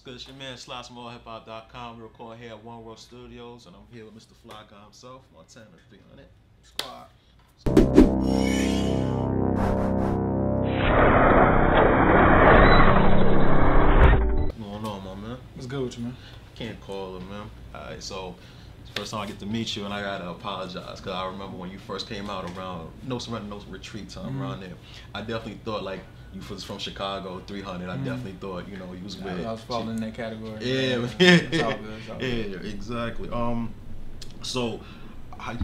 good? It's your man SlotsMoreHipHop.com. We're recording here at One World Studios, and I'm here with Mr. Fly Guy himself, Montana 300 Squad. What's going on, my man? What's good with you, man? Can't call it, man. Alright, so it's the first time I get to meet you, and I gotta apologize because I remember when you first came out around No Surrender, No Retreat time around there. I definitely thought like you was from Chicago 300. I definitely thought, you know, you was with. I was falling in that category. Yeah, it's all good. It's all good. Yeah, exactly. So, how you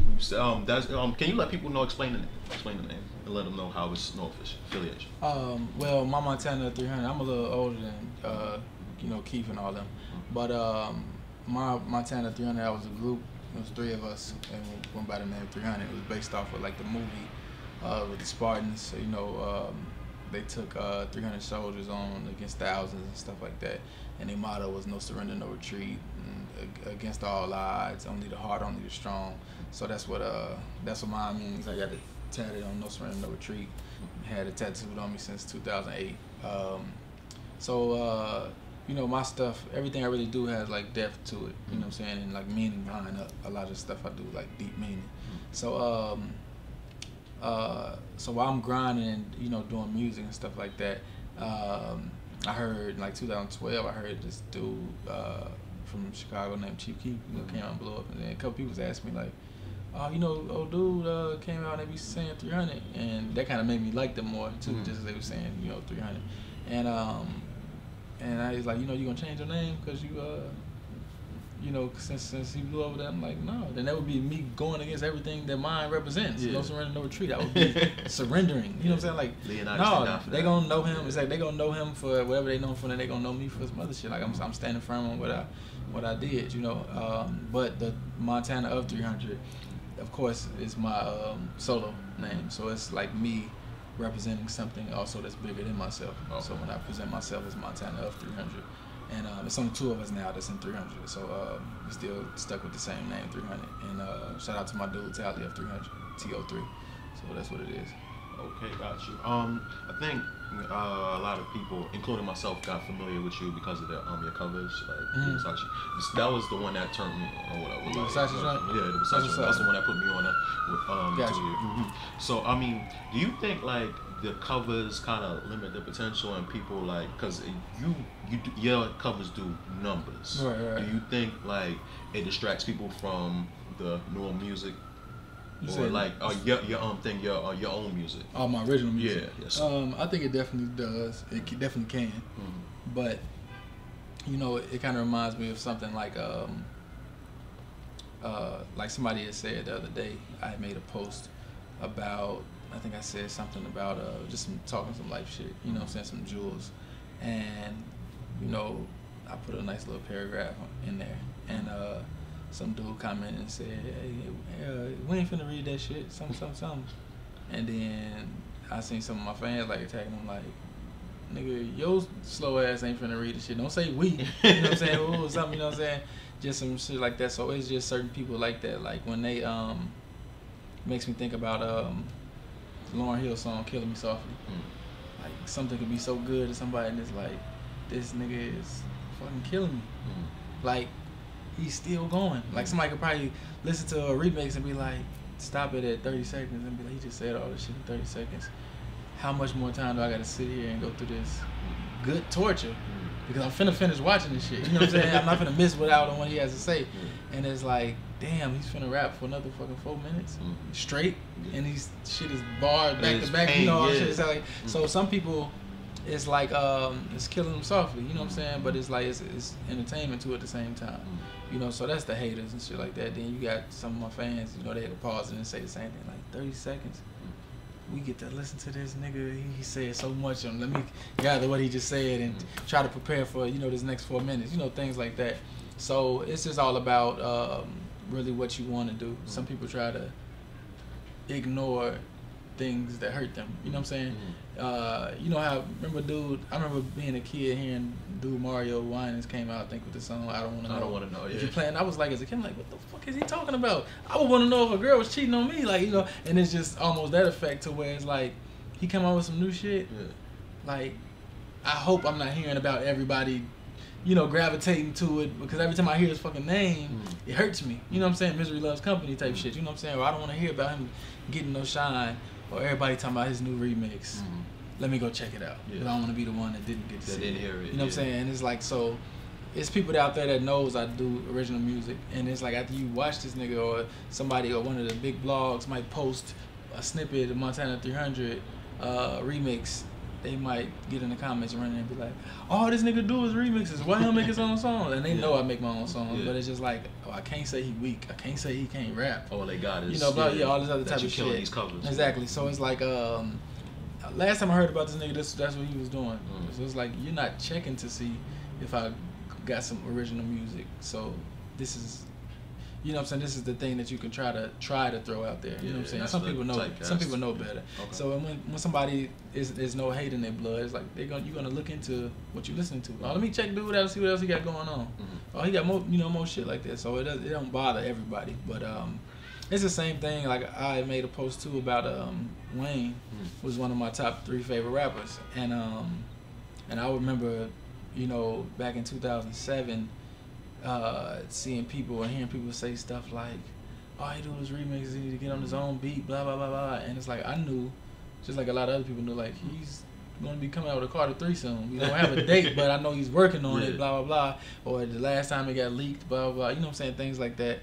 that's can you let people know, explain the name, and let them know how it's no official affiliation. Well, my Montana 300. I'm a little older than you know, Keef and all them, but my Montana 300. That was a group. It was three of us, and we went by the name 300. It was based off of like the movie with the Spartans. So, you know, they took 300 soldiers on against thousands and stuff like that, and their motto was no surrender, no retreat, and against all odds, only the heart, only the strong. So that's what mine means. I got it tatted on, no surrender, no retreat. Had it tattooed on me since 2008. You know, my stuff, everything I really do has like depth to it, you know what I'm saying, and like meaning behind a lot of stuff I do, like deep meaning. So so while I'm grinding and, you know, doing music and stuff like that, I heard in like 2012, I heard this dude from Chicago named Keef, you know, came out and blew up, and then a couple people was asking me like, oh, you know, old dude came out and they be saying 300, and that kind of made me like them more too, just as they were saying, you know, 300, and I was like, you know, you gonna change your name because you know, since he blew over that, I'm like, no. Then that would be me going against everything that mine represents. Yeah. No surrender, no retreat. That would be surrendering. You know what I'm saying? Like, no, they gonna know him. It's like they gonna know him for whatever they know him for, and they gonna know me for some other shit. Like I'm standing firm on what I did. You know, but the Montana of 300, of course, is my solo name. So it's like me representing something also that's bigger than myself. Oh. So when I present myself as Montana of 300. And it's only two of us now that's in 300, so we still stuck with the same name, 300. And shout out to my dude Tally of 300, TO3. So that's what it is. Okay, got you. I think a lot of people, including myself, got familiar with you because of your covers, like Versace. That was the one that turned me on, or whatever. The Versace joint? Yeah, the Versace. That's the one that put me on. Got you. So I mean, do you think like the covers kind of limit the potential and people like, because your covers do numbers. Right. Do you think like it distracts people from the newer music, or like your own music? Oh, my original music. Yeah. Yes. I think it definitely does. It definitely can. But you know, it kind of reminds me of something like somebody had said the other day. I had made a post about, I think I said something about just talking some life shit, you know what I'm saying, some jewels. And, you know, I put a nice little paragraph in there. And some dude commented and said, hey, we ain't finna read that shit, something. And then I seen some of my fans like attacking him like, nigga, your slow ass ain't finna read the shit. Don't say we, you know what I'm saying, or something, you know what I'm saying? Just some shit like that. So it's just certain people like that. Like when they, makes me think about Lauryn Hill song "Killing Me Softly." Like something could be so good to somebody, and it's like, this nigga is fucking killing me. Like he's still going. Like somebody could probably listen to a remix and be like, stop it at 30 seconds, and be like, he just said all this shit in 30 seconds. How much more time do I gotta sit here and go through this good torture? Because I'm finna finish watching this shit. You know what I'm saying? I'm not finna miss what out on what he has to say. And it's like, damn, he's finna rap for another fucking 4 minutes straight, and he's shit is barred back to back. You know, all shit. It's like, so some people, it's like it's killing them softly. You know what I'm saying? But it's like it's entertainment too at the same time. You know, so that's the haters and shit like that. Then you got some of my fans. You know, they had to pause it and say the same thing, like 30 seconds. We get to listen to this nigga. He said so much, and let me gather what he just said and try to prepare for, you know, this next 4 minutes. You know, things like that. So it's just all about really what you want to do. Some people try to ignore things that hurt them. You know what I'm saying? You know how, I remember being a kid hearing dude Mario Winans came out, I think, with the song I Don't Wanna Know. Yeah. If you're playing, I was like, as a kid, I'm like, what the fuck is he talking about? I would want to know if a girl was cheating on me, like, you know. And it's just almost that effect to where it's like, he come out with some new shit. Like, I hope I'm not hearing about everybody you know, gravitating to it because every time I hear his fucking name, it hurts me. You know what I'm saying? Misery loves company type shit. You know what I'm saying? Or I don't want to hear about him getting no shine, or everybody talking about his new remix. Let me go check it out. Because I don't want to be the one that didn't get to see it. Hear it. You know what I'm saying? And it's like, so it's people out there that knows I do original music, and it's like after you watch this nigga or somebody or one of the big blogs might post a snippet of Montana 300 remix, they might get in the comments and run in and be like, all this nigga do is remixes. Why he don't make his own songs? And they know I make my own songs, but it's just like, oh, I can't say he weak. I can't say he can't rap. All they got is, you know, but all this other type of shit. These covers. Exactly. So it's like, last time I heard about this nigga, that's what he was doing. So it's like, you're not checking to see if I got some original music. So this is, you know what I'm saying, this is the thing that you can try to throw out there. You know what I'm saying? Some people know better. Okay. So when somebody is no hate in their blood, it's like you're gonna look into what you listen to. Oh, let me check dude out, see what else he got going on. Oh, he got more shit like that. So it don't bother everybody. But it's the same thing. Like I made a post too about Wayne was one of my top 3 favorite rappers, and I remember, you know, back in 2007. Seeing people and hearing people say stuff like, all he do is remixes, he need to get on his own beat, blah, blah, blah, blah. And it's like, I knew, just like a lot of other people knew, like, he's going to be coming out with a Carter 3 soon. We don't have a date, but I know he's working on it, blah, blah, blah. Or the last time it got leaked, blah, blah, blah. You know what I'm saying? Things like that.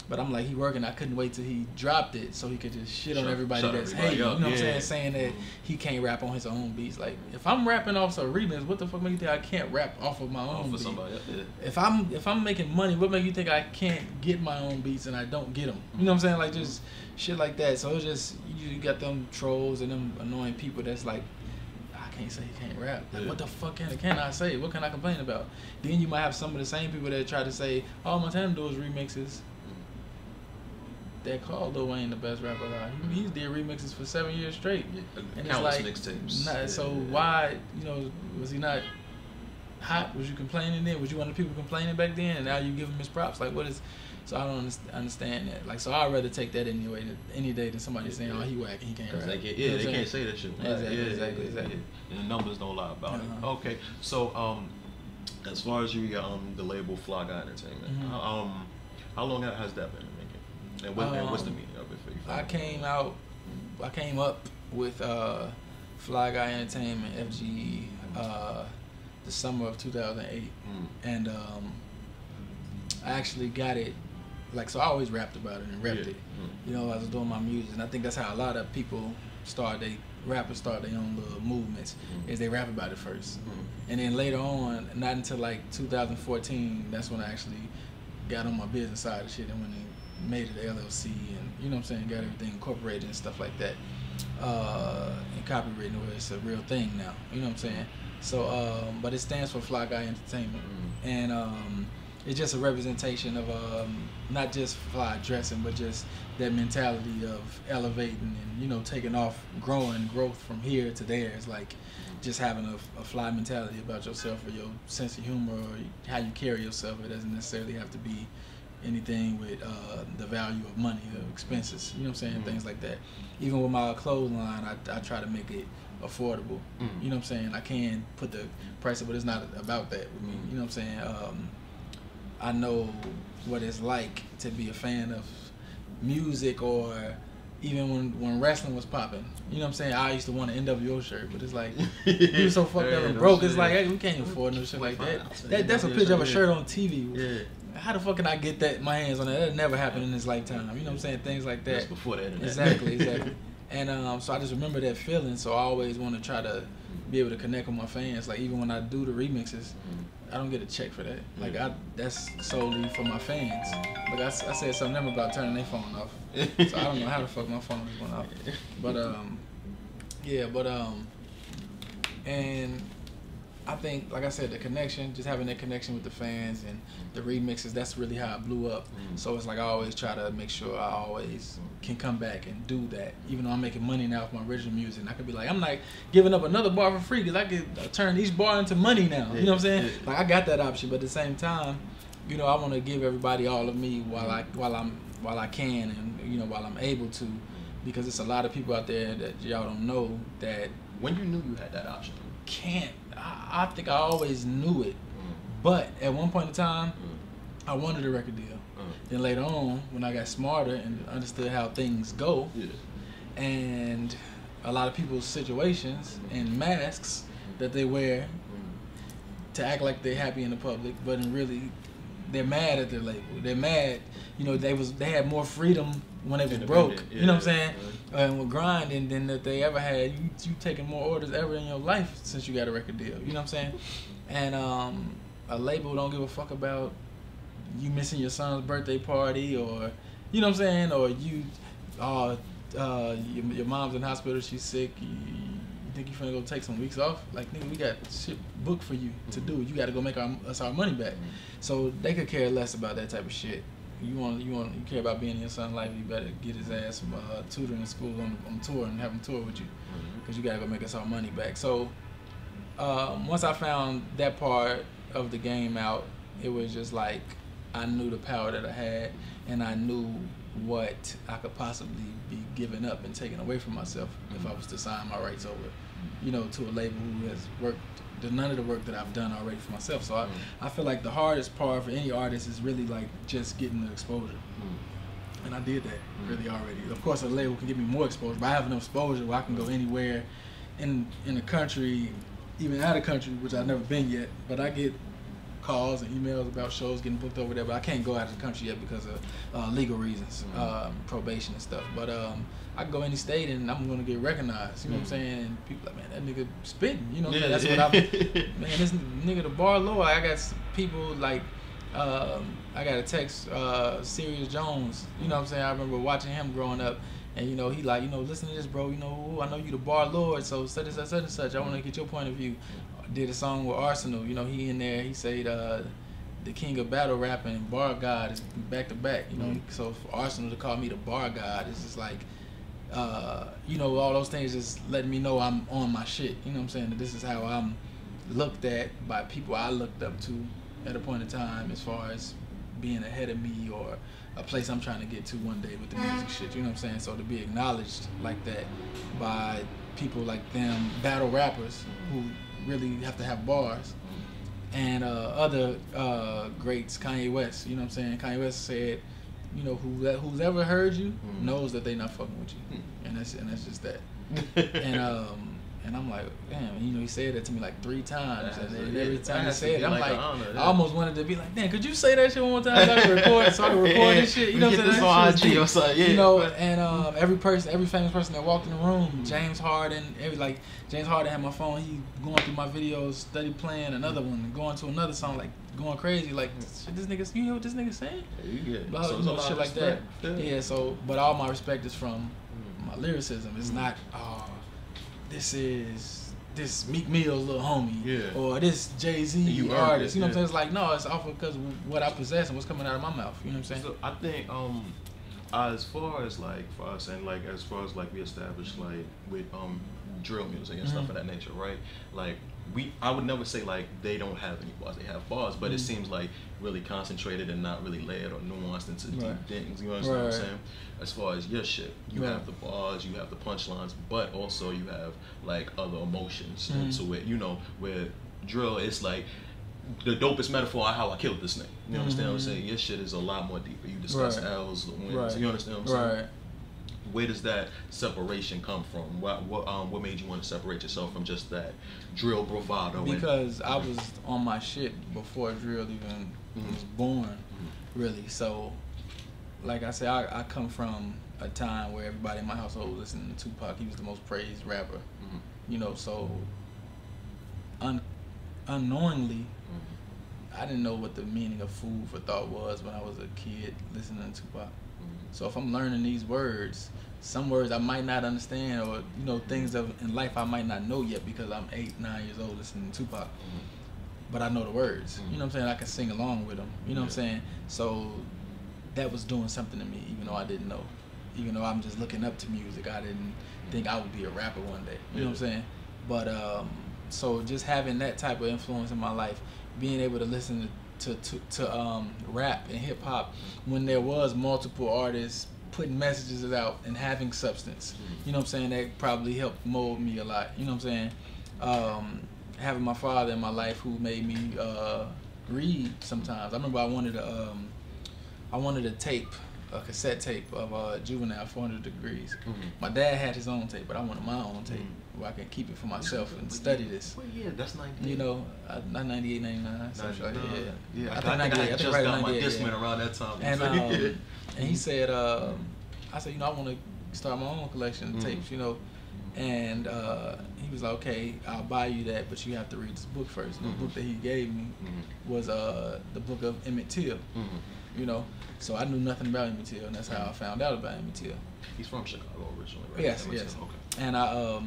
But I'm like, he working. I couldn't wait till he dropped it so he could just shit on everybody that's hating. You know what I'm saying? Saying that he can't rap on his own beats. Like, if I'm rapping off a remix, what the fuck make you think I can't rap off of my own beat? Somebody else, If I'm making money, what make you think I can't get my own beats and I don't get them? You know what I'm saying? Like, just shit like that. So it's just, you got them trolls and them annoying people that's like, I can't say he can't rap. Like, what the fuck can I say? What can I complain about? Then you might have some of the same people that try to say, all Montana do is remixes. That called Lil Wayne the best rapper alive. He's did remixes for 7 years straight. And countless it's like, mixtapes. So why, you know, was he not hot? Was you complaining then? Was you one of the people complaining back then? And now you give him his props? Like, what is? So I don't understand that. Like, so I'd rather take that any day than somebody saying, oh, he whack and he can't rap. They can't say that shit. Exactly. And the numbers don't lie about it. Okay, so as far as the label Fly Guy Entertainment, how long has that been? And what's the meaning of it for you? I came up with Fly Guy Entertainment, FGE, the summer of 2008, and I actually got it. Like, so I always rapped about it and repped it. You know, I was doing my music, and I think that's how a lot of people rappers start their own little movements, is they rap about it first, and then later on, not until like 2014, that's when I actually got on my business side of shit and when made it LLC, and you know what I'm saying, got everything incorporated and stuff like that, and copyright, where it's a real thing now, you know what I'm saying. So but it stands for Fly Guy Entertainment, and it's just a representation of not just fly dressing, but just that mentality of elevating and, you know, taking off, growth from here to there. It's like just having a fly mentality about yourself, or your sense of humor, or how you carry yourself. It doesn't necessarily have to be anything with the value of money or expenses, you know what I'm saying, things like that. Even with my clothing line, I try to make it affordable, you know what I'm saying. I can put the price up, but it's not about that with me, you know what I'm saying. I know what it's like to be a fan of music, or even when wrestling was popping, you know what I'm saying. I used to want an NWO shirt, but it's like, you was so fucked up and broke, it's like, hey, we can't afford no shit like that. That's a picture of a shirt on TV. How the fuck can I get my hands on that? That never happened in this lifetime. You know what I'm saying? Things like that. That's before the internet. Exactly. And so I just remember that feeling. So I always want to try to be able to connect with my fans. Like, even when I do the remixes, I don't get a check for that. Like, that's solely for my fans. Like I said something to them about turning their phone off. So I don't know how the fuck my phone just went off. But and I think, like I said, the connection, just having that connection with the fans and the remixes, that's really how it blew up. So it's like I always try to make sure I always can come back and do that. Even though I'm making money now with my original music, and I could be like, I'm not giving up another bar for free, because I could turn each bar into money now. You know what I'm saying? Like, I got that option, but at the same time, you know, I want to give everybody all of me while I can, and, you know, while I'm able to, because it's a lot of people out there that y'all don't know that. When you knew you had that option? I think I always knew it, But at one point in time, I wanted a record deal. Then later on, when I got smarter and understood how things go, and a lot of people's situations and masks that they wear to act like they're happy in the public, but in really they're mad at their label. They're mad, you know. They had more freedom when they was broke. You know what I'm saying? And with grinding than that they ever had. You taking more orders ever in your life since you got a record deal. You know what I'm saying? And a label don't give a fuck about you missing your son's birthday party, or you know what I'm saying, or you, your mom's in hospital, she's sick. You think you finna go take some weeks off? Like, nigga, we got shit booked for you to do. You got to go make us our money back. So they could care less about that type of shit. You care about being in your son's life. You better get his ass some tutoring in school on tour and have him tour with you, because you got to go make us our money back. So once I found that part of the game out, it was just like I knew the power that I had, and I knew what I could possibly be giving up and taking away from myself if I was to sign my rights over, you know, to a label who has worked none of the work that I've done already for myself. So I feel like the hardest part for any artist is really like just getting the exposure. And I did that really already. Of course, a label can give me more exposure, but I have enough exposure where I can go anywhere in the country, even out of country, which I've never been yet. But I get calls and emails about shows getting booked over there, but I can't go out of the country yet because of legal reasons, probation and stuff. But I can go any state and I'm gonna get recognized. You know what I'm saying? And people like, man, that nigga spitting. You know what I'm saying? That's what man, this nigga the bar low. I got people like, I got a text, Sirius Jones. You know what I'm saying? I remember watching him growing up. And you know, he like, you know, listen to this, bro. You know, I know you the bar lord, so such and such, such and such. I want to get your point of view. Did a song with Arsenal. You know, he in there. He said the king of battle rapping and bar god is back to back. You know, so for Arsenal to call me the bar god, it's just like, you know, all those things just letting me know I'm on my shit. You know what I'm saying? That this is how I'm looked at by people I looked up to at a point in time, as far as being ahead of me or a place I'm trying to get to one day with the music shit. You know what I'm saying? So to be acknowledged like that by people like them, battle rappers who really have to have bars, and other greats, Kanye West. You know what I'm saying? Kanye West said, you know, who's ever heard you knows that they not fucking with you, and that's just that. And I'm like, damn, you know, he said that to me like 3 times, and every time he said it, I'm like, I almost wanted to be like, damn, could you say that shit one more time so I can record this shit? You know what I'm saying? This on IG, you know, and every famous person that walked in the room, James Harden, James Harden had my phone, he going through my videos, study playing another one, going to another song, like going crazy, like, shit, this nigga, you hear what this nigga saying? Yeah, you get so you know, shit like that. Yeah, so, but all my respect is from my lyricism. It's not, this Meek Mill's little homie, or this Jay-Z artist. You know what I'm saying? It's like, no, it's off because of what I possess and what's coming out of my mouth. You know what I'm saying? So I think as far as like for us, and like as far as like we established like with drill music and stuff of that nature, right? Like I would never say like they don't have any bars. They have bars, but it seems like really concentrated and not really layered or nuanced into deep things. You know what I'm saying? As far as your shit, you have the bars, you have the punchlines, but also you have like other emotions into it. You know, where drill is like the dopest metaphor on how I killed this nigga. You understand what I'm saying? Your shit is a lot more deeper. You discuss L's, the wins. You understand what I'm saying? Where does that separation come from? What made you want to separate yourself from just that drill bravado? Because I was on my shit before drill even was born, really. So, like I said, I come from a time where everybody in my household was listening to Tupac. He was the most praised rapper, you know. So, unknowingly, I didn't know what the meaning of food for thought was when I was a kid listening to Tupac. So if I'm learning these words, some words I might not understand, or you know, things in life I might not know yet because I'm 8, 9 years old listening to Tupac. But I know the words. You know what I'm saying? I can sing along with them. You know what I'm saying? So that was doing something to me, even though I didn't know. Even though I'm just looking up to music, I didn't think I would be a rapper one day. You know what I'm saying? But so just having that type of influence in my life, being able to listen to rap and hip hop when there was multiple artists putting messages out and having substance, you know what I'm saying, that probably helped mold me a lot. You know what I'm saying? Having my father in my life who made me read sometimes. I remember I wanted a tape, a cassette tape of Juvenile 400 Degrees. My dad had his own tape, but I wanted my own tape where I can keep it for myself and study this. Well, yeah, that's 98. You know, not 98, 99. Yeah, I think 98. I just got my Discman around that time. And he said, I said, you know, I want to start my own collection of tapes, you know. And he was like, okay, I'll buy you that, but you have to read this book first. And the book that he gave me was the book of Emmett Till, you know. So I knew nothing about Emmett Till, and that's how I found out about Emmett Till. He's from Chicago originally, right? Yes, yes. Okay. And I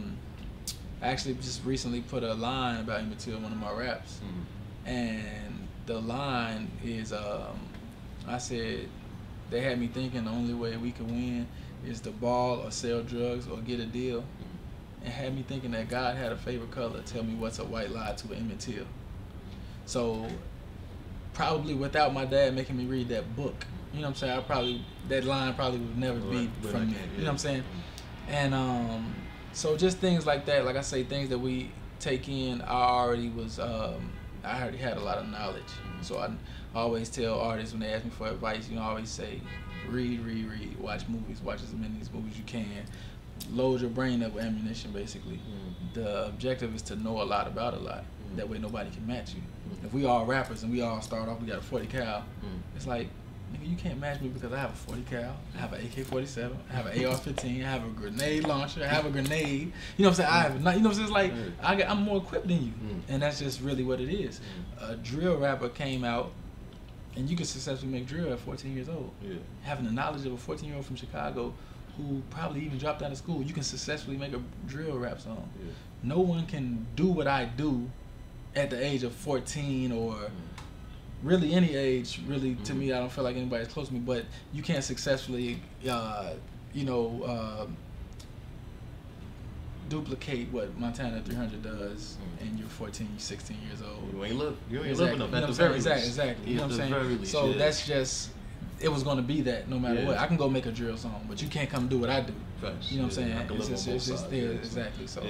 actually just recently put a line about Emmett Till in one of my raps. And the line is, I said, they had me thinking the only way we can win is to ball or sell drugs or get a deal. And had me thinking that God had a favorite color. Tell me what's a white lie to an Emmett Till. So probably without my dad making me read that book, you know what I'm saying, that line probably would never be from me. You know what I'm saying? And so just things like that, like I say, things that we take in, I already had a lot of knowledge. So I always tell artists when they ask me for advice, you know, I always say, read, watch movies, watch as many movies as you can. Load your brain up with ammunition, basically. The objective is to know a lot about a lot. That way nobody can match you. If we all rappers and we all start off, we got a 40 cal, it's like, nigga, you can't match me because I have a 40 cal, I have an AK-47, I have an AR-15, I have a grenade launcher, I have a grenade. You know what I'm saying? I have not, you know what I'm saying? It's like, I'm more equipped than you. And that's just really what it is. A drill rapper came out, and you can successfully make drill at 14 years old. Having the knowledge of a 14-year-old from Chicago who probably even dropped out of school, you can successfully make a drill rap song. No one can do what I do at the age of 14 or really any age, really, to me. I don't feel like anybody's close to me, but you can't successfully, duplicate what Montana 300 does, and you're 14, 16 years old. You ain't living up at the very least. Exactly. You know what I'm saying? So that's just, it was going to be no matter what. I can go make a drill song, but you can't come do what I do. You know what I'm saying? I can live on both sides. Exactly. So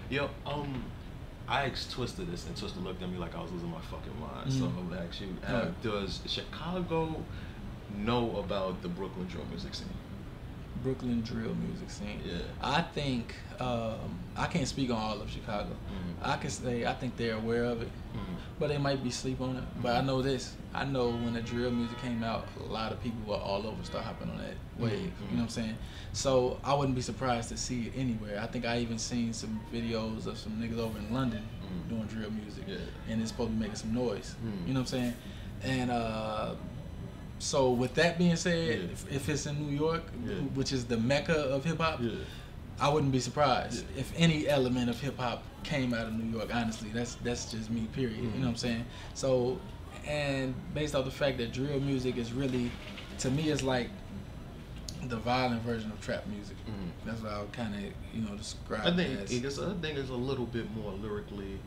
Yo, I asked Twister this, and Twister looked at me like I was losing my fucking mind. So I'm gonna ask you: does Chicago know about the Brooklyn drill music scene? Brooklyn drill music scene. I think I can't speak on all of Chicago. I can say I think they're aware of it, but they might be asleep on it. But I know this. I know when the drill music came out, a lot of people were all over start hopping on that wave. You know what I'm saying? So I wouldn't be surprised to see it anywhere. I think I even seen some videos of some niggas over in London doing drill music, and it's supposed to be making some noise. You know what I'm saying? And so with that being said, if it's in New York, which is the mecca of hip hop, I wouldn't be surprised if any element of hip hop came out of New York. Honestly, that's just me. Period. You know what I'm saying? So, and based off the fact that drill music is really, to me, it's like the violent version of trap music. That's what I would kind of describe. I think it's a little bit more lyrically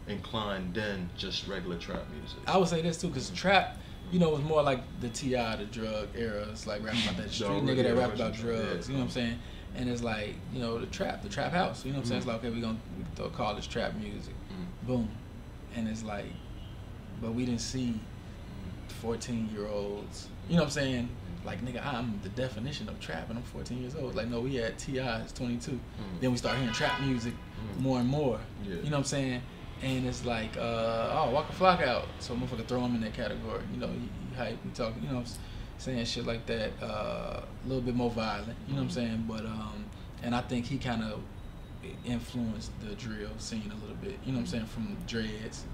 inclined than just regular trap music. I would say this too, because trap, it was more like the T.I., the drug era. It's like rapping about that street nigga that rap about drugs. You know what I'm saying? And it's like, the trap house. You know what I'm saying? It's like, okay, we call this trap music. Boom. And it's like, but we didn't see 14-year-olds. You know what I'm saying? Like, nigga, I'm the definition of trap, and I'm 14 years old. Like, no, we had T.I., it's 22. Then we start hearing trap music more and more. You know what I'm saying? And it's like, Waka Flocka out. So motherfucker throw him in that category. He hype, we talk, saying shit like that, a little bit more violent, you know what I'm saying? But, and I think he kind of influenced the drill scene a little bit, you know what I'm saying? From dreads,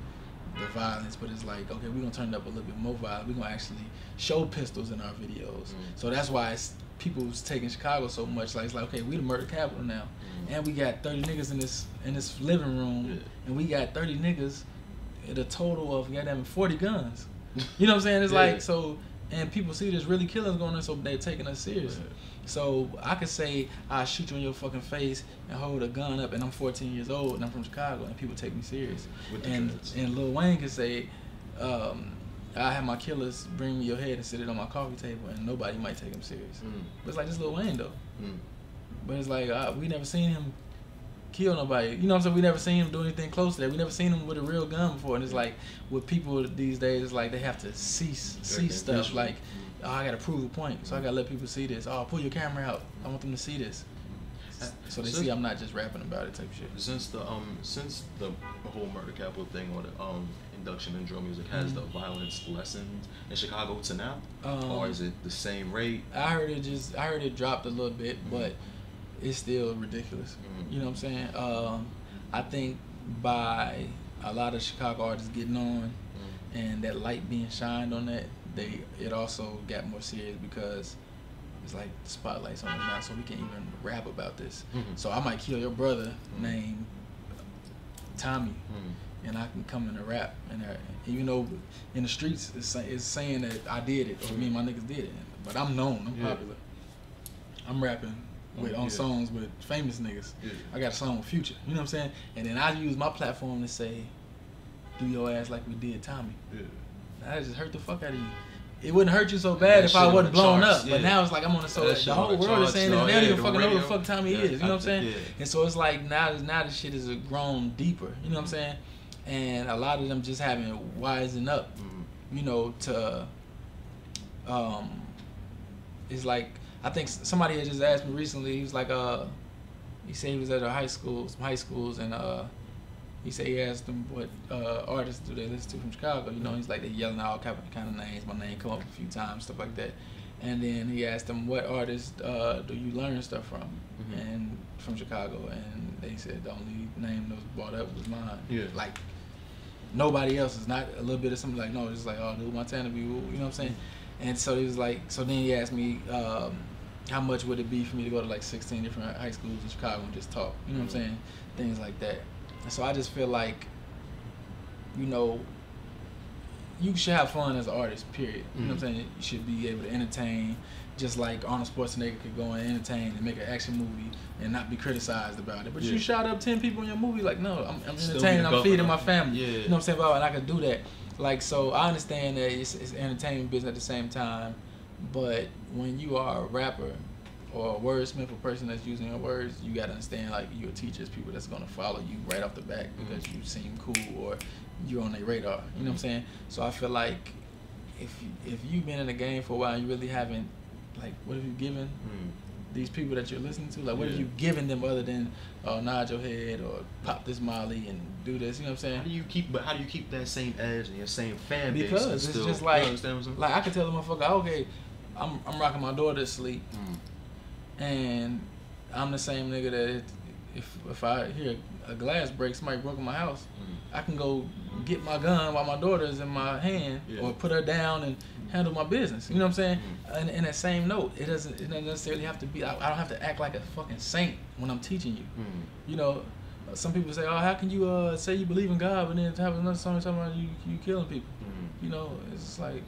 the violence, but it's like, okay, we're gonna turn it up a little bit more violent. We're gonna actually show pistols in our videos. So that's why people's taking Chicago so much. Like, it's like, okay, we the murder capital now. And we got 30 niggas in this living room, and we got 30 niggas at a total of 40 guns. You know what I'm saying? It's like, so, and people see there's really killings going on, so they're taking us seriously. So I could say, I'll shoot you in your fucking face and hold a gun up, and I'm 14 years old and I'm from Chicago, and people take me serious. And Lil Wayne could say, I have my killers bring me your head and sit it on my coffee table, and nobody might take him serious. But it's like, this Lil Wayne though. But it's like, we never seen him kill nobody. You know what I'm saying? We never seen him do anything close to that. We never seen him with a real gun before. And it's like with people these days, it's like they have to see stuff. Like, oh, I gotta prove a point, so I gotta let people see this. Oh, pull your camera out. I want them to see this, so they see I'm not just rapping about it type shit. Since the whole murder capital thing or the induction in drill music, has the violence lessened in Chicago to now, or is it the same rate? I heard it dropped a little bit, but it's still ridiculous. You know what I'm saying? I think by a lot of Chicago artists getting on and that light being shined on that, it also got more serious because it's like the spotlight's on us now, so we can't even rap about this. So I might kill your brother named Tommy, and I can come in and rap, and even though in the streets it's saying that I did it or me and my niggas did it, but I'm known, I'm popular. I'm rapping on songs with famous niggas. I got a song with Future, you know what I'm saying? And then I use my platform to say, do your ass like we did Tommy. That just hurt the fuck out of you. It wouldn't hurt you so bad if I wasn't blown up, but now it's like I'm on the whole world is saying this. They don't even fucking know who the fuck Tommy is, you know what I'm saying? And so it's like now the shit is grown deeper, you know what I'm saying? And a lot of them just haven't wisen up, you know, to it's like, I think somebody had just asked me recently, he was like, he said he was at some high schools, and he said he asked them what artists do they listen to from Chicago. You know, he's like, they yelling out all kind of names. My name come up a few times, stuff like that. And then he asked them, what artists do you learn stuff from? And from Chicago. And they said the only name that was brought up was mine. Like, nobody else is not a little bit of something like, no, it's just like, oh, dude, Montana be, you know what I'm saying? And so he was like, so then he asked me, how much would it be for me to go to like 16 different high schools in Chicago and just talk? You know what I'm saying? Things like that. And so I just feel like, you know, you should have fun as an artist, period. You know what I'm saying? You should be able to entertain, just like Arnold Schwarzenegger could go and entertain and make an action movie and not be criticized about it. But you shot up 10 people in your movie, like, no, I'm entertaining, I'm feeding my family. You know what I'm saying? And I could do that. Like, so I understand that it's entertainment business at the same time, but when you are a rapper or a wordsmith, a person that's using your words, you gotta understand, like, you're teachers, people that's gonna follow you right off the bat because you seem cool or you're on their radar. You know what I'm saying? So I feel like if you've been in the game for a while and you really haven't, like, what have you given these people that you're listening to? Like, what have you given them other than nod your head or pop this Molly and do this? You know what I'm saying? How do you keep that same edge and your same fan base? Because it's just like, I can tell the motherfucker, okay, I'm rocking my daughter to sleep, and I'm the same nigga that if I hear a glass break, somebody broke in my house, I can go get my gun while my daughter's in my hand, or put her down and handle my business. You know what I'm saying? And in that same note, it doesn't necessarily have to be, I don't have to act like a fucking saint when I'm teaching you. You know, some people say, oh, how can you say you believe in God but then have another song talking about you killing people? You know, it's like,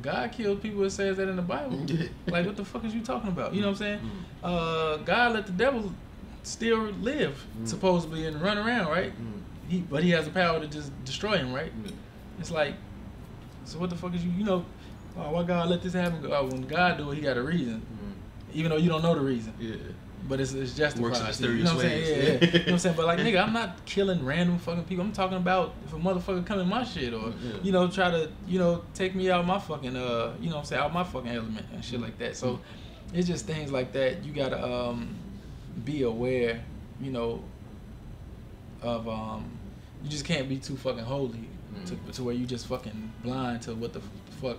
God killed people. It says that in the Bible. Like, what the fuck is you talking about? You know what I'm saying? God let the devil still live, supposedly, and run around, right? But he has the power to just destroy him, right? It's like, so what the fuck is you know, why God let this happen? When God do it, he got a reason. Even though you don't know the reason. But it's justified. Works in mysterious you know what I'm ways. saying? You know what I'm saying? But like, nigga, I'm not killing random fucking people. I'm talking about if a motherfucker come in my shit or, you know, try to, you know, take me out my fucking, you know what I'm saying, out my fucking element and shit like that. So it's just things like that. You gotta be aware, you know, of, you just can't be too fucking holy to where you just fucking blind to what the fuck,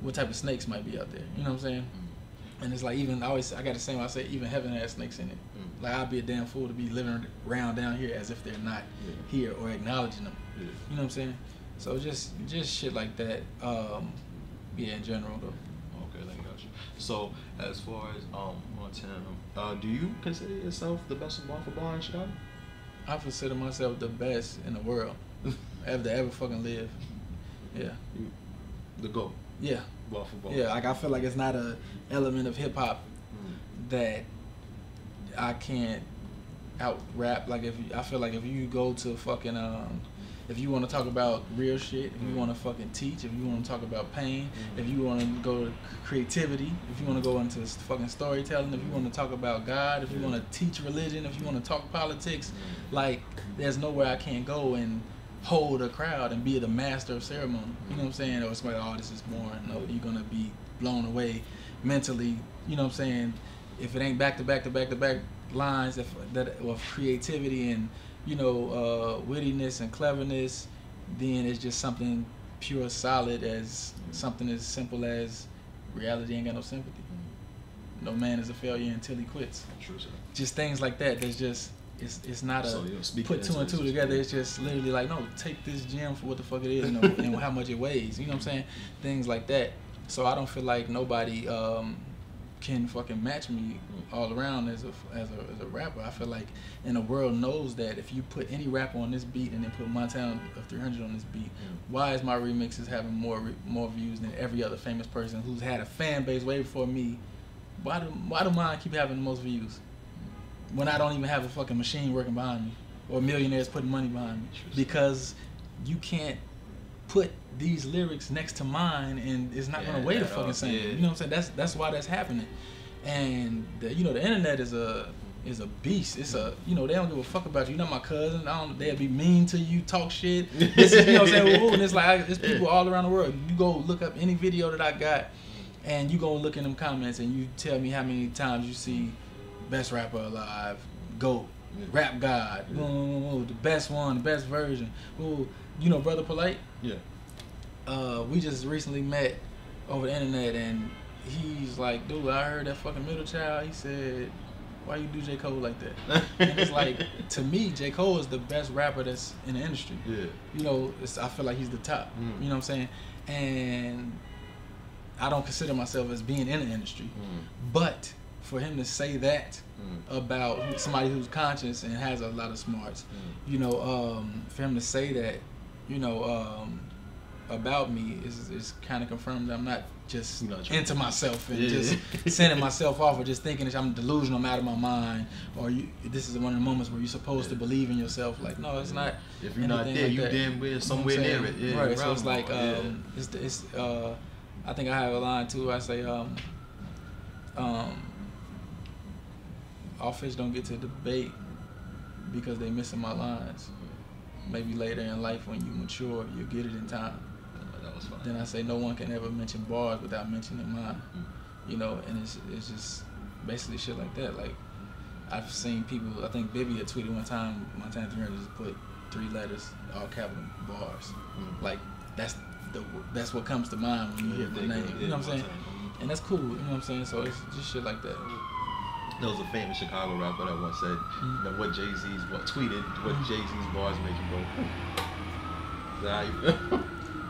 what type of snakes might be out there. You know what I'm saying? And it's like, even, I got the same, I say, even heaven has snakes in it. Like, I'd be a damn fool to be living around down here as if they're not here or acknowledging them. You know what I'm saying? So just shit like that. In general, though. Okay, I got you. So, as far as Montana, do you consider yourself the best bar for bar in Chicago? I consider myself the best in the world ever fucking live. Yeah. The GOAT. Yeah. Bar for bar. Yeah, like, I feel like it's not a element of hip hop that I can't out rap. Like, I feel like if you go to fucking if you want to talk about real shit, if you want to fucking teach, if you want to talk about pain, if you want to go to creativity, if you want to go into fucking storytelling, if you want to talk about God, if you want to teach religion, if you want to talk politics, like there's nowhere I can't go and hold a crowd and be the master of ceremony. You know what I'm saying? Or it's like, oh, this is boring. No, you're gonna be blown away mentally. You know what I'm saying? If it ain't back to back lines of creativity and wittiness and cleverness, then it's just something pure solid as something as simple as reality ain't got no sympathy. No man is a failure until he quits. True, sir. Just things like that. There's just it's not a put two and two together. It's just literally like, no, take this gem for what the fuck it is, and how much it weighs. You know what I'm saying? Things like that. So I don't feel like nobody can fucking match me all around as a rapper. I feel like, and the world knows that if you put any rapper on this beat and then put Montana of 300 on this beat, why is my remixes having more views than every other famous person who's had a fan base way before me? Why do mine keep having the most views when I don't even have a fucking machine working behind me or millionaires putting money behind me? Because you can't put these lyrics next to mine and it's not gonna weigh the fucking same. You know what I'm saying? That's why that's happening. And the internet is a beast. It's a they don't give a fuck about you. You're not my cousin. They'll be mean to you, talk shit. This is, you know what I'm saying? And it's like there's people all around the world. You go look up any video that I got and you go look in them comments and you tell me how many times you see best rapper alive, GOAT, rap god, the best one, the best version. Brother Polite? Yeah. We just recently met over the internet and he's like, dude, I heard that fucking Middle Child. He said, why you do J. Cole like that? And it's like, to me, J. Cole is the best rapper that's in the industry. Yeah. I feel like he's the top. You know what I'm saying? And I don't consider myself as being in the industry. But for him to say that about somebody who's conscious and has a lot of smarts, for him to say that, about me is kind of confirmed that I'm not just into myself and just sending myself off or just thinking that I'm delusional, I'm out of my mind, or this is one of the moments where you're supposed to believe in yourself. Like, no, it's not. If you're not there, you damn well somewhere near it. Yeah, right. So it's like it's I think I have a line too. I say all fish don't get to debate because they missing my lines. Maybe later in life when you mature, you'll get it in time. Then I say no one can ever mention bars without mentioning mine. And it's just basically shit like that. Like, I've seen people, I think Bibby had tweeted one time, Montana 300 just put 3 letters, all capital bars. Like, that's what comes to mind when you hear the name. You know what I'm saying? And that's cool, you know what I'm saying? So it's just shit like that. There was a famous Chicago rapper that once said, tweeted what Jay-Z's bars make you go, is that how you feel?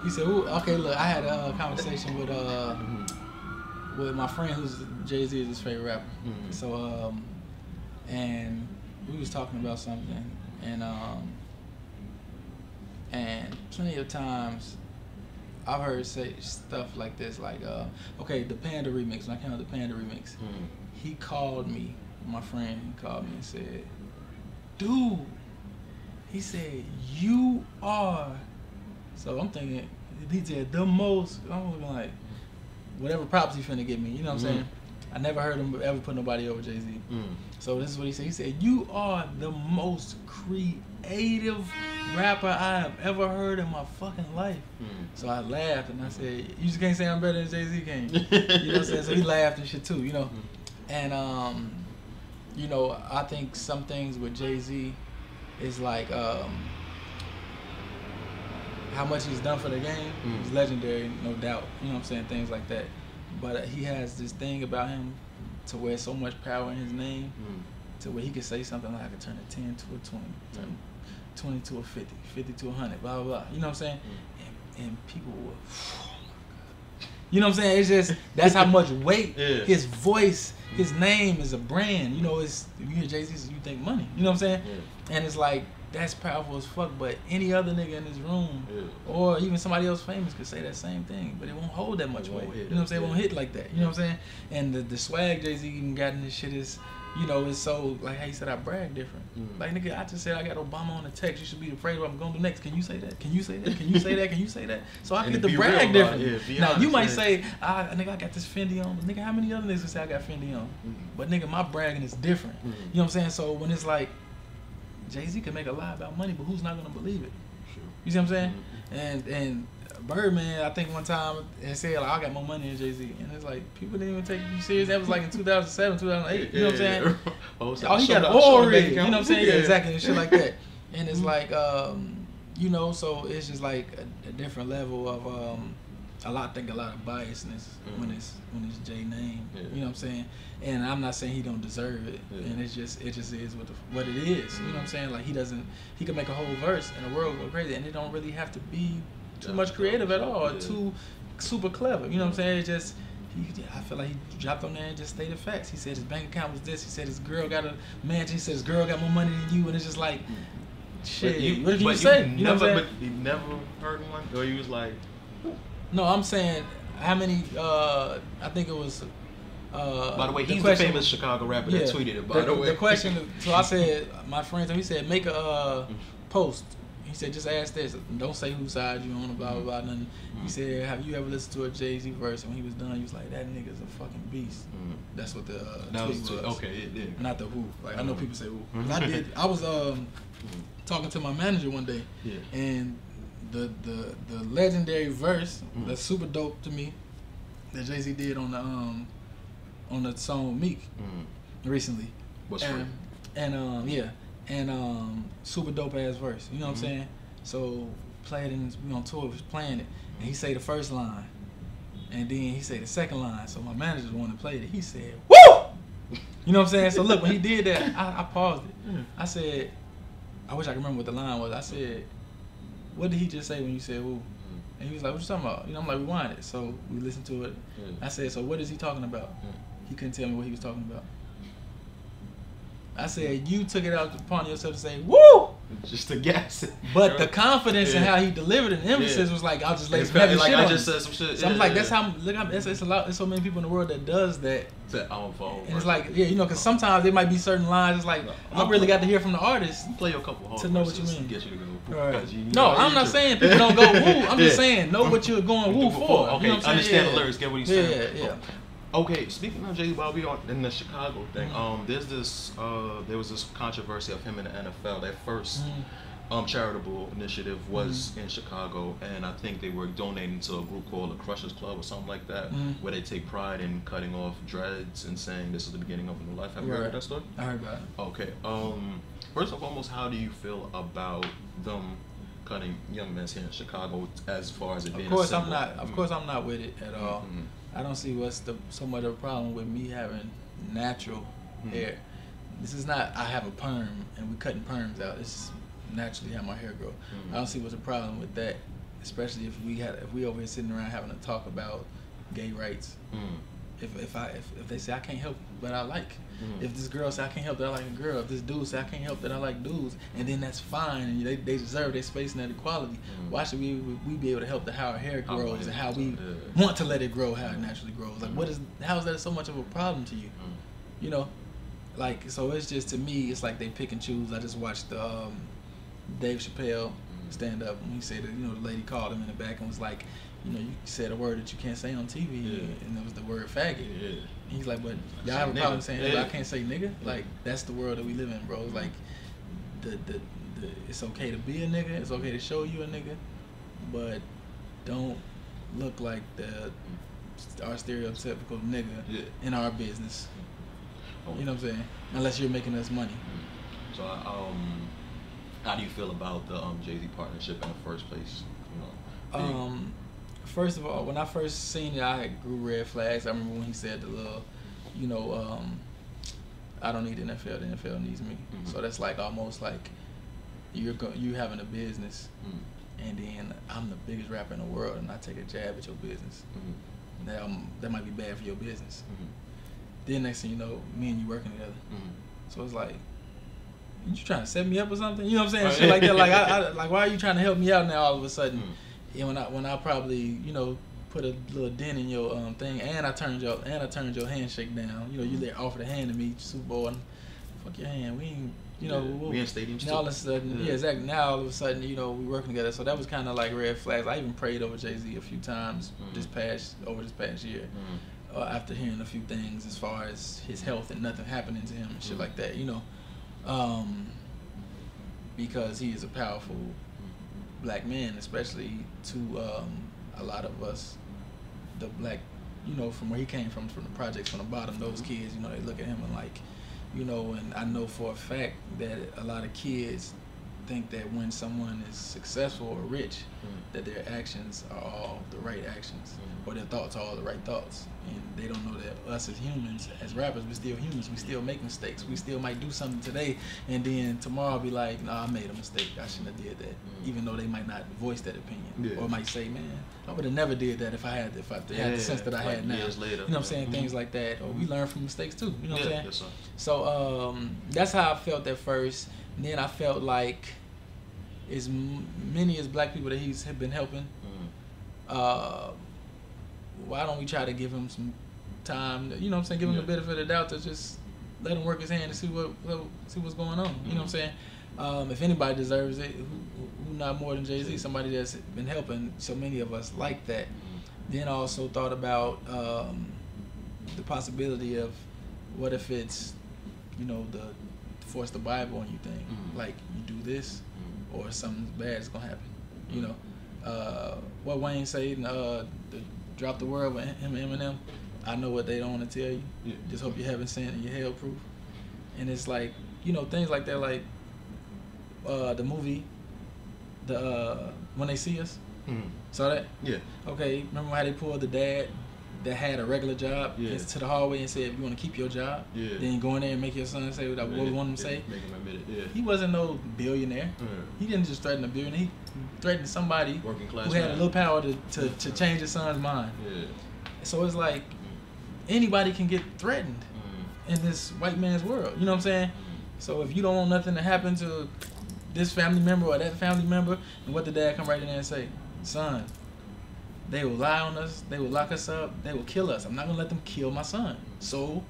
He said, okay, look, I had a conversation with my friend who's Jay-Z is his favorite rapper. So, and we was talking about something, and plenty of times I've heard say stuff like this, like, okay, the Panda remix, when I came out with the Panda remix, he called me, my friend, he called me and said, dude, he said, you are. So I'm thinking, he said the most, I'm looking like, whatever props he finna give me, you know what I'm saying? I never heard him ever put nobody over Jay-Z. So this is what he said. He said, you are the most creative rapper I have ever heard in my fucking life. So I laughed and I said, you just can't say I'm better than Jay-Z, can you? You know what I'm saying? So he laughed and shit too, And, I think some things with Jay-Z is like, how much he's done for the game is legendary, no doubt. You know what I'm saying? Things like that. But he has this thing about him to where so much power in his name to where he could say something like, I could turn a 10 to a 20, turn 20 to a 50, 50 to a 100, blah, blah, blah. You know what I'm saying? And people will, oh my God. You know what I'm saying? It's just, that's how much weight his voice, his name is a brand. You hear Jay-Z, you think money. You know what I'm saying? And it's like, that's powerful as fuck, but any other nigga in this room or even somebody else famous could say that same thing, but it won't hold that much weight. You know what I'm saying? It won't hit like that. You know what I'm saying? And the swag Jay-Z even got in this shit is you know, it's so like how you said I brag different. Like nigga, I just said I got Obama on the text. You should be afraid of what I'm gonna do next. Can you say that? Can you say that? Can you say that? Can you say that? So I get to brag different. Now you might say, nigga, I got this Fendi on. But nigga, how many other niggas say I got Fendi on? But nigga, my bragging is different. You know what I'm saying? So when it's like Jay-Z can make a lie about money, but who's not gonna believe it? Sure. You see what I'm saying? And Birdman, I think one time and said like I got more money than Jay-Z, and it's like people didn't even take you serious. That was like in 2007, 2008. You know what I'm saying? Oh, he got oil rig. You know what I'm saying? Yeah, exactly, and shit like that. And it's like, you know, so it's just like a different level of a lot of biasness when it's Jay name. You know what I'm saying? And I'm not saying he don't deserve it, and it just is what it is. You know what I'm saying? Like he could make a whole verse and the world go crazy, and it don't really have to be too much creative at all, or too super clever. You know what I'm saying? It just I feel like he dropped on there and just stated facts. He said his bank account was this. He said his girl got a mansion. He said his girl got more money than you, and it's just like shit. What did you say? You know what I'm saying? But you never heard one, or you was like. No, I'm saying how many. I think it was. By the way, he's the famous Chicago rapper that tweeted it. By the way, the question. So I said, my friend, he said, make a post. He said, just ask this. Don't say whose side you on, blah blah blah. Nothing. He said, have you ever listened to a Jay-Z verse? And when he was done, he was like, that nigga's a fucking beast. That's what the tweet was. Okay, it did. Not the who. Like I know people say who. I did. I was talking to my manager one day, and the legendary verse that's super dope to me that Jay-Z did on the song Meek recently. What's free? And super dope ass verse. You know what I'm saying? So played and we on tour, was playing it, and he say the first line, and then he say the second line. So my manager the one that played it. He said, "Woo!" You know what I'm saying? So look, when he did that, I paused it. I said, I wish I could remember what the line was. I said, what did he just say when you said woo? And he was like, what you talking about? You know, I'm like, rewind it. So we listened to it. I said, so what is he talking about? He couldn't tell me what he was talking about. I said, you took it out upon yourself to say, woo! Just to guess it. But the confidence in how he delivered it, and emphasis was like, I'll just lay some heavy shit on. I just said some shit. So I'm like, that's how, look, it's a lot, there's so many people in the world that does that. And it's like, you know, because sometimes there might be certain lines, it's like, I really got to hear from the artist. Play a couple hard to know what you mean. Get you to go. Right. No, I'm not saying people don't go woo. I'm just saying, know what you're going woo for. Okay, you know what I'm understand the lyrics, get what he's saying. Yeah. Okay, speaking of Jay, while we are in the Chicago thing, there was this controversy of him in the NFL. Their first charitable initiative was in Chicago, and I think they were donating to a group called the Crushers Club or something like that, where they take pride in cutting off dreads and saying this is the beginning of a new life. Have you heard that story? I heard about it. Okay. First and foremost, how do you feel about them cutting young men's hair in Chicago as far as it being? Of course, I'm not with it at all. I don't see what's so much of a problem with me having natural hair. This is not I have a perm and we cutting perms out. It's just naturally how my hair grow. I don't see what's the problem with that, especially if we over here sitting around having a talk about gay rights. If they say I can't help but I like, if this girl say I can't help that I like a girl, if this dude say I can't help that I like dudes, and then that's fine, and they deserve their space and that equality. Why should we be able to help how our hair grows and how we want to let it grow how it naturally grows? Like how is that so much of a problem to you? You know, like, so it's just, to me, it's like they pick and choose. I just watched the Dave Chappelle stand up, and he said that, you know, the lady called him in the back and was like, you know, you said a word that you can't say on TV, and it was the word faggot. And he's like, but y'all have a problem saying I can't say nigga? Like, that's the world that we live in, bro. It's like, it's okay to be a nigga, it's okay to show you a nigga, but don't look like our stereotypical nigga in our business. You know what I'm saying? Unless you're making us money. So, how do you feel about the Jay-Z partnership in the first place? You know, first of all, when I first seen it, I grew red flags. I remember when he said the little, you know, I don't need the NFL. The NFL needs me. So that's like almost like you having a business, and then I'm the biggest rapper in the world, and I take a jab at your business. Now that might be bad for your business. Then next thing you know, me and you working together. So it's like, you trying to set me up or something? You know what I'm saying? Shit like that. Like, like, why are you trying to help me out now all of a sudden? And when I probably, you know, put a little dent in your thing, and I turned your handshake down. You know, you offered a hand to me, Super Bowl, and fuck your hand. We ain't, you know, we in stadiums now all of a sudden, exactly. Now all of a sudden, you know, we working together. So that was kind of like red flags. I even prayed over Jay-Z a few times this past year, after hearing a few things as far as his health and nothing happening to him and shit like that. You know, because he is a powerful black man, especially to a lot of us, the black, you know, from where he came from the projects, from the bottom, those kids, you know, they look at him and like, you know, and I know for a fact that a lot of kids think that when someone is successful or rich, that their actions are all the right actions, or their thoughts are all the right thoughts. And they don't know that us as humans, as rappers, we're still humans. We still make mistakes. We still might do something today, and then tomorrow be like, nah, I made a mistake. I shouldn't have did that. Even though they might not voice that opinion, or might say, man, I would have never did that if I had the sense that I had now. Years later, you know what I'm saying? Things like that. Or we learn from mistakes too. You know what I'm saying? Yes, sir. So that's how I felt at first. And then I felt like, as many as black people that he's been helping, why don't we try to give him some time? You know what I'm saying? Give him the benefit of the doubt to just let him work his hand and see what's going on. You know what I'm saying? If anybody deserves it, who not more than Jay-Z? Somebody that's been helping so many of us like that. Then I also thought about the possibility of what if it's, you know, the force the Bible on you thing. Like, you do this, or something bad is gonna happen. You know, what Wayne said, drop the word with him and Eminem. I know what they don't want to tell you. Just hope you haven't seen it and you're hell proof. And it's like, you know, things like that, like the movie, When They See Us. Saw that? Yeah. Okay, remember how they pulled the dad that had a regular job into the hallway and said, if you want to keep your job, then go in there and make your son say what we want him to say. Make him admit it. He wasn't no billionaire. He didn't just threaten a billionaire. He threatened somebody who had a little power to change his son's mind. So it's like, anybody can get threatened in this white man's world. You know what I'm saying? So if you don't want nothing to happen to this family member or that family member, and what the dad come right in there and say, son, they will lie on us, they will lock us up, they will kill us. I'm not gonna let them kill my son. So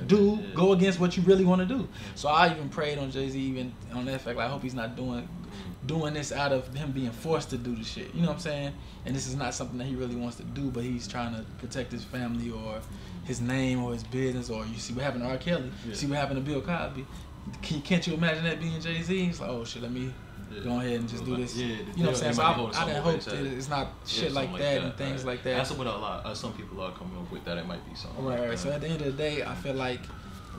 go against what you really want to do. So I even prayed on Jay-Z, even on that fact, like, I hope he's not doing this out of him being forced to do the shit. You know what I'm saying? And this is not something that he really wants to do, but he's trying to protect his family or his name or his business. Or you see what happened to R. Kelly, you see what happened to Bill Cosby. Can't you imagine that being Jay-Z? He's like, oh shit, let me go ahead and just do this. You know what I'm saying? So I didn't hope that it's not shit like that and things like that. That's what a lot. Some people are coming up with that. It might be something. Right. So at the end of the day, I feel like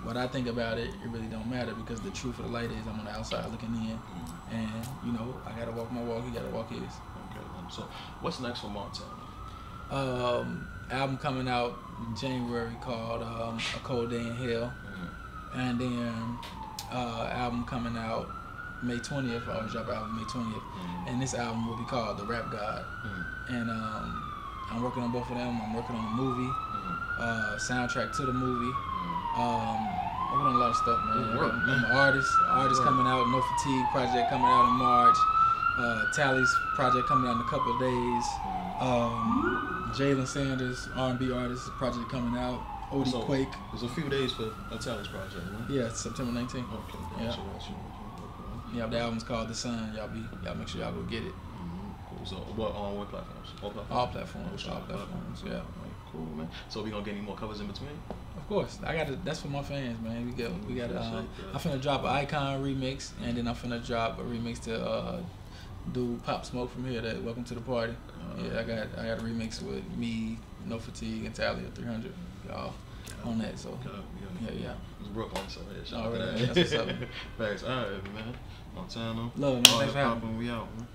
what I think about it really don't matter, because the truth of the light is I'm on the outside looking in, and you know, I gotta walk my walk. He gotta walk his. Okay. So what's next for Montana? Album coming out in January called A Cold Day in Hell, and then album coming out May 20th. I always drop an album May 20th, and this album will be called The Rap God. And I'm working on both of them. I'm working on a movie, soundtrack to the movie. Working on a lot of stuff, man. I'm an artist coming out. No Fatigue project coming out in March. Tally's project coming out in a couple of days. Jalen Sanders, R&B artist, project coming out. Odie Quake. There's a few days for Tally's project, right? Yeah, September 19th. Okay, gotcha. Yeah, the album's called The Sun. Y'all make sure y'all go get it. Cool. So what platforms? All platforms. All platforms. Yeah. Cool, man. So we gonna get any more covers in between? Of course. That's for my fans, man. We got. I'm finna drop an Icon remix, and then I'm finna drop a remix to do Pop Smoke from here. That Welcome to the Party. Yeah, I got a remix with me, No Fatigue, and Tally at 300. Y'all on that. So yeah. It's Brooklyn, so yeah. All right, that's what's up. Thanks. All right, man. Montana. Love, man. Thanks for having me. We out, man.